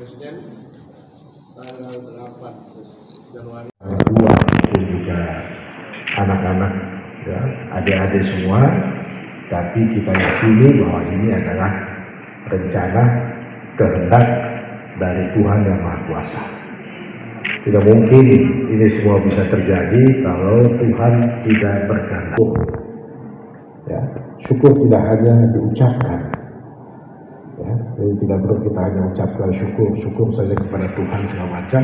Presiden tanggal 8 Januari. Dua pun juga anak-anak, ya, adik-adik semua, tapi kita yakini bahwa ini adalah rencana kehendak dari Tuhan yang Maha Kuasa. Tidak mungkin ini semua bisa terjadi kalau Tuhan tidak berkehendak. Ya, syukur tidak hanya diucapkan, ya, jadi tidak perlu kita hanya ucapkan syukur saja kepada Tuhan segala macam,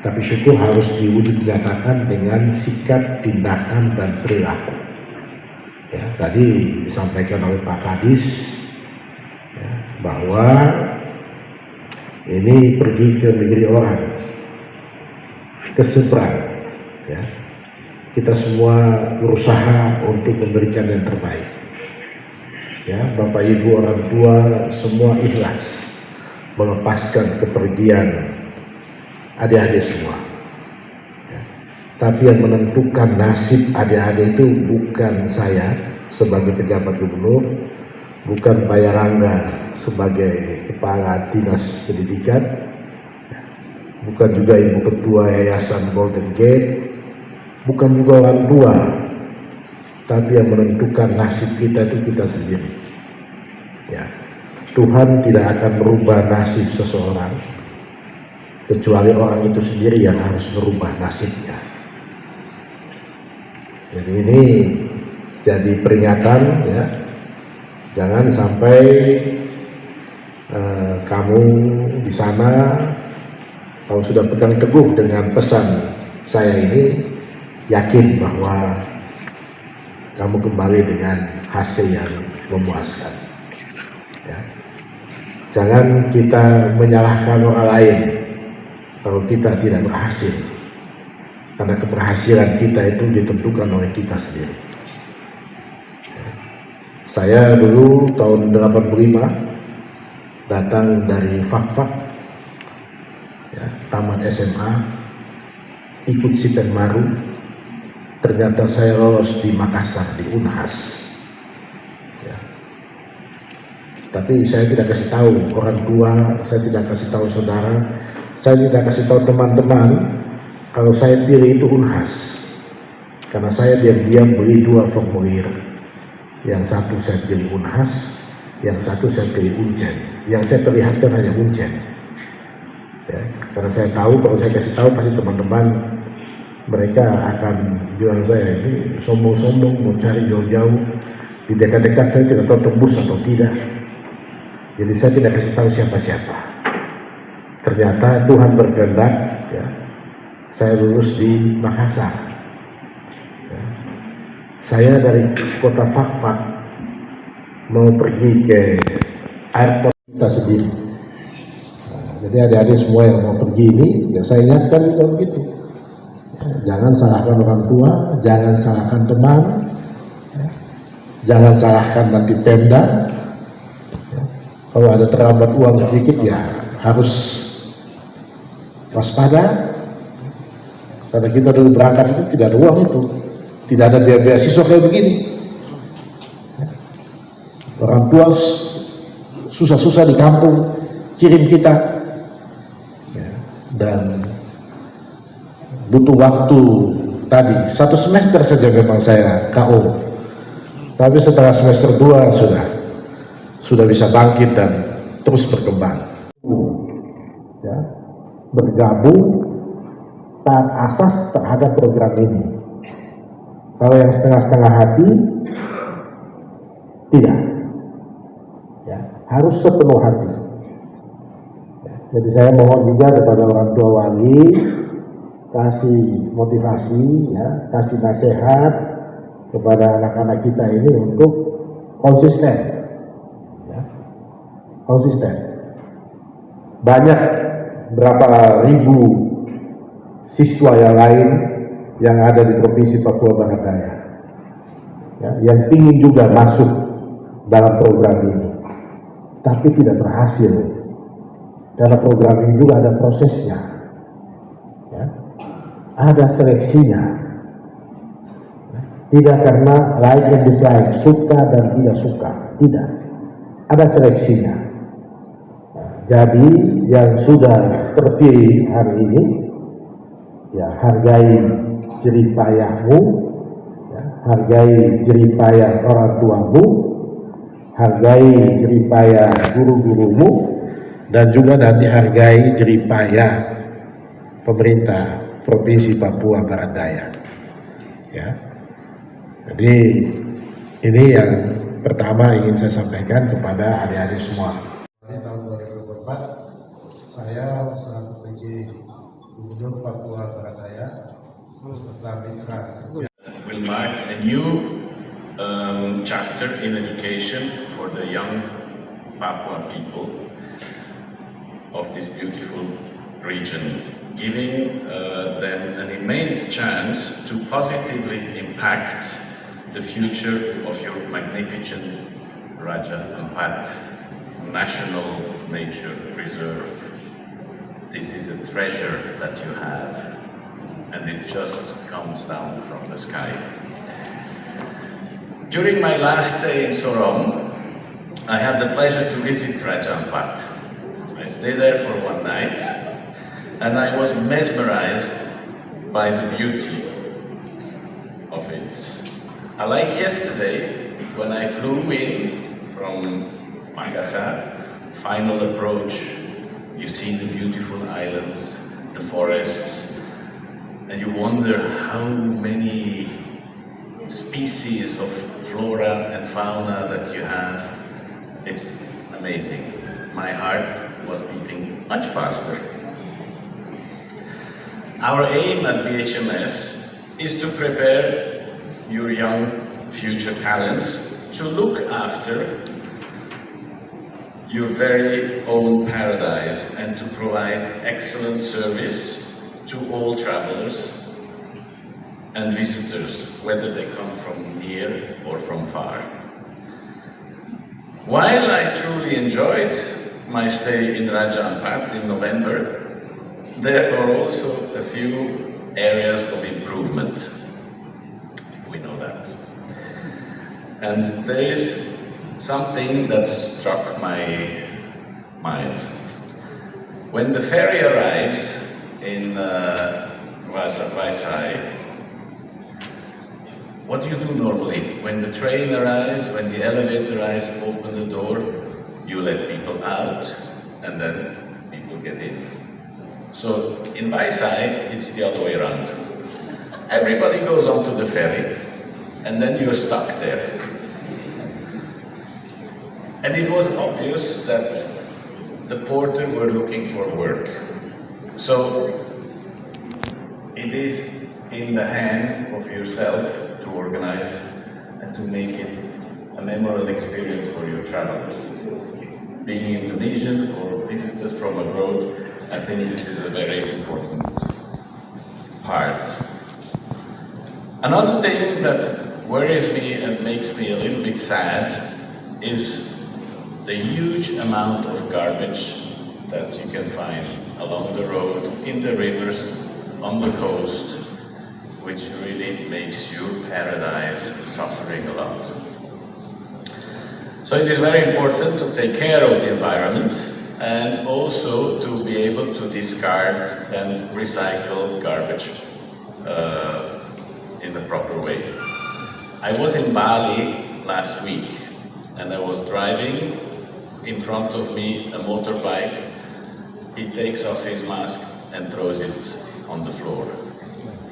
tapi syukur harus diwujud nyatakan dengan sikap, tindakan, dan perilaku. Ya, tadi disampaikan oleh Pak Kadis, ya, bahwa ini pergi ke negeri orang, ke seberang. Ya. Kita semua berusaha untuk memberikan yang terbaik. Ya, Bapak Ibu orang tua semua ikhlas melepaskan kepergian adik-adik semua. Ya. Tapi yang menentukan nasib adik-adik itu bukan saya sebagai pejabat gubernur, bukan Pak Yarangga sebagai kepala dinas pendidikan, bukan juga Ibu Ketua Yayasan Golden Gate, bukan juga orang tua, tapi yang menentukan nasib kita itu kita sendiri. Ya. Tuhan tidak akan merubah nasib seseorang, kecuali orang itu sendiri yang harus merubah nasibnya. Jadi ini jadi peringatan, ya, jangan sampai kamu di sana kalau sudah pegang teguh dengan pesan saya ini, yakin bahwa kamu kembali dengan hasil yang memuaskan. Ya. Jangan kita menyalahkan orang lain kalau kita tidak berhasil, karena keberhasilan kita itu ditentukan oleh kita sendiri. Ya. Saya dulu tahun 85 datang dari Fak-Fak, ya, tamat SMA, ikut Sipenmaru. Ternyata saya lolos di Makassar, di Unhas. Ya. Tapi saya tidak kasih tahu orang tua, saya tidak kasih tahu saudara, saya tidak kasih tahu teman-teman kalau saya pilih itu Unhas. Karena saya diam-diam beli 2 formulir. Yang satu saya pilih Unhas, yang satu saya pilih Uncen. Yang saya perlihatkan hanya Uncen. Ya. Karena saya tahu kalau saya kasih tahu pasti teman-teman mereka akan bilang saya ini sombong-sombong mau cari jauh-jauh, di dekat-dekat saya tidak tahu tembus atau tidak. Jadi saya tidak kasih tahu siapa-siapa. Ternyata Tuhan berkehendak, ya, saya lulus di Makassar. Ya. Saya dari kota Fak-Fak mau pergi ke airport kita sendiri. Nah, jadi adik-adik semua yang mau pergi ini, ya saya ingatkan juga begitu. Jangan salahkan orang tua, jangan salahkan teman, ya, jangan salahkan nanti Pemda. Ya, kalau ada terlambat uang sedikit ya harus waspada, karena kita dulu berangkat itu tidak ada uang itu, tidak ada biaya beasiswa kayak begini. Ya, orang tua susah-susah di kampung kirim kita, ya, dan butuh waktu tadi 1 semester saja memang saya KO, tapi setelah semester 2 sudah bisa bangkit dan terus berkembang. Ya, bergabung taat asas terhadap program ini. Kalau yang setengah-setengah hati tidak, ya, harus sepenuh hati. Ya, jadi saya mohon juga kepada orang tua wali, kasih motivasi, ya, kasih nasihat kepada anak-anak kita ini untuk konsisten, ya, konsisten. Banyak berapa ribu siswa yang lain yang ada di Provinsi Papua Barat Daya, ya, yang ingin juga masuk dalam program ini, tapi tidak berhasil karena program ini juga ada prosesnya. Ada seleksinya, tidak karena like and dislike, suka dan tidak suka, tidak, ada seleksinya. Jadi yang sudah terpilih hari ini, ya hargai jerih payahmu, ya, hargai jerih payah orang tuamu, hargai jerih payah guru-gurumu, dan juga nanti hargai jerih payah pemerintah Provinsi Papua Barat Daya. Ya, jadi ini yang pertama ingin saya sampaikan kepada adik-adik semua. Tahun 2024 saya selaku PJ Gubernur Papua Barat Daya beserta mitra will mark a new chapter in education for the young Papua people of this beautiful region, giving them an immense chance to positively impact the future of your magnificent Raja Ampat National Nature Reserve. This is a treasure that you have, and it just comes down from the sky. During my last stay in Sorong, I had the pleasure to visit Raja Ampat. I stayed there for one night, and I was mesmerized by the beauty of it. Like yesterday, when I flew in from Makassar, final approach, you see the beautiful islands, the forests, and you wonder how many species of flora and fauna that you have. It's amazing. My heart was beating much faster. Our aim at BHMS is to prepare your young future talents to look after your very own paradise and to provide excellent service to all travelers and visitors, whether they come from near or from far. While I truly enjoyed my stay in Raja Ampat in November, there are also a few areas of improvement. We know that. And there is something that struck my mind. When the ferry arrives in Vaisai, what do you do normally? When the train arrives, when the elevator arrives, open the door, you let people out, and then people get in. So in Vaisai, it's the other way around. Everybody goes onto the ferry, and then you're stuck there. And it was obvious that the porter were looking for work. So it is in the hand of yourself to organize and to make it a memorable experience for your travelers. Being Indonesian or visitors from abroad, I think this is a very important part. Another thing that worries me and makes me a little bit sad is the huge amount of garbage that you can find along the road, in the rivers, on the coast, which really makes your paradise suffering a lot. So it is very important to take care of the environment and also to be able to discard and recycle garbage in the proper way. I was in Bali last week and I was driving. In front of me, a motorbike. He takes off his mask and throws it on the floor.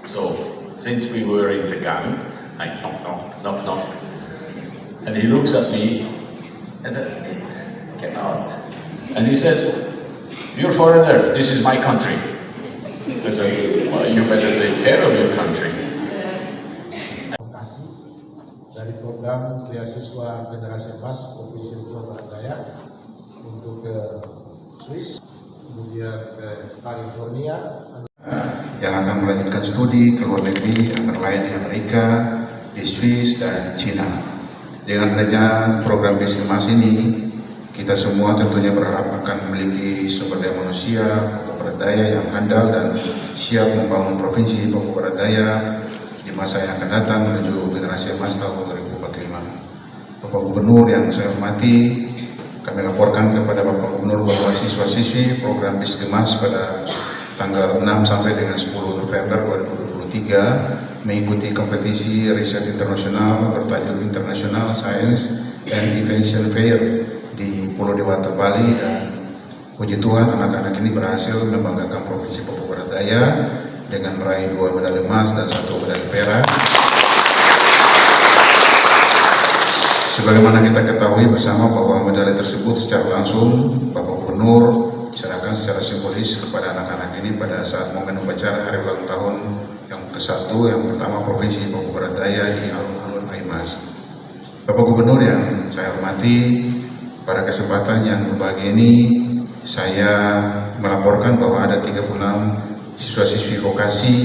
So, since we were in the gang, I knock, knock, knock, knock. And he looks at me and said, cannot. And he says, you're a foreigner, this is my country. I said, well, you better take care of your country. Dari program beasiswa Generasi Emas Provinsi Papua Barat Daya untuk ke Swiss, kemudian ke California, yang akan melanjutkan studi ke luar negeri antara lain di Amerika, di Swiss dan Cina. Dengan adanya program BHMS Emas ini, kita semua tentunya berharap akan memiliki sumber daya manusia Papua Barat Daya yang handal dan siap membangun Provinsi Papua Barat Daya di masa yang akan datang menuju generasi emas tahun 2045. Bapak Gubernur yang saya hormati, kami laporkan kepada Bapak Gubernur bahwa siswa-siswi program Biskemas pada tanggal 6 sampai dengan 10 November 2023 mengikuti kompetisi riset internasional bertajuk International Science and Innovation Fair di Pulau Dewata, Bali, dan puji Tuhan anak-anak ini berhasil membanggakan Provinsi Papua Barat Daya dengan meraih 2 medali emas dan 1 medali perak. Sebagaimana kita ketahui bersama bahwa medali tersebut secara langsung Bapak Gubernur diserahkan secara simbolis kepada anak-anak ini pada saat momen upacara hari ulang tahun yang ke-1 yang pertama Provinsi Papua Barat Daya di alun-alun Aimas. Bapak Gubernur yang saya hormati, pada kesempatan yang berbahagia ini saya melaporkan bahwa ada 36 siswa-siswi vokasi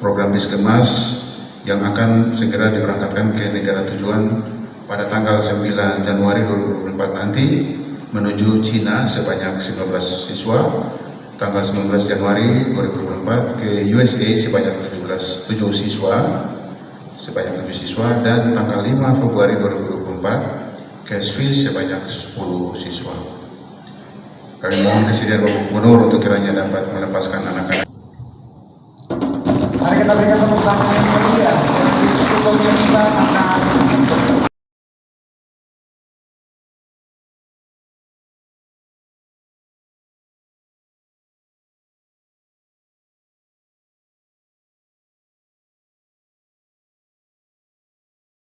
program Biskemas yang akan segera diberangkatkan ke negara tujuan pada tanggal 9 Januari 2024 nanti menuju Cina sebanyak 19 siswa, tanggal 19 Januari 2024 ke USA sebanyak 7 siswa, dan tanggal 5 Februari 2024 ke Swiss sebanyak 10 siswa. Kami mohon Presiden Bapak Gubernur untuk kiranya dapat melepaskan anak-anak. Mari kita berikan tepuk tangan yang meriah bagi seluruh pemirsa anak